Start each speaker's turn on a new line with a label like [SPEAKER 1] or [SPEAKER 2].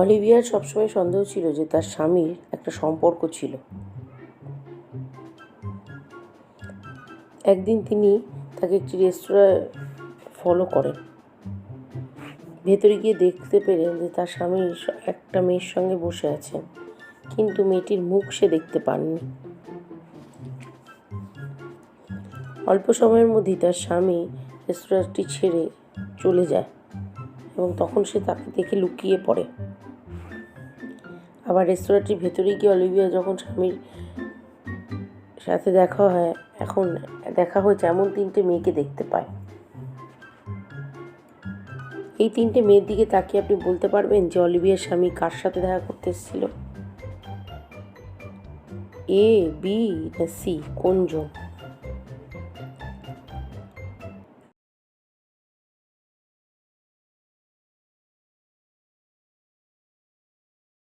[SPEAKER 1] Olivier সবসময় সন্দেহ ছিল যে তার স্বামীর একটা সম্পর্ক ছিল। একদিন তিনি তাকে একটি রেস্তোরাঁয় ফলো করেন। ভেতরে গিয়ে দেখতে পেলেন যে তার স্বামী একটা মেয়ের সঙ্গে বসে আছেন, কিন্তু মেয়েটির মুখ সে দেখতে পাননি। অল্প সময়ের মধ্যেই তার স্বামী রেস্তোরাঁটি ছেড়ে চলে যায় এবং তখন সে তাকে দেখে লুকিয়ে পড়ে। আবার রেস্তোরাঁটির ভেতরে গিয়ে অলিভিয়া যখন স্বামীর সাথে দেখা হয়েছে এমন 3টে মেয়েকে দেখতে পায়। এই 3টে মেয়ের দিকে তাকিয়ে আপনি বলতে পারবেন যে অলিভিয়ার স্বামী কার সাথে দেখা করতে এসেছিল? এ, বি না সি, কোনজন?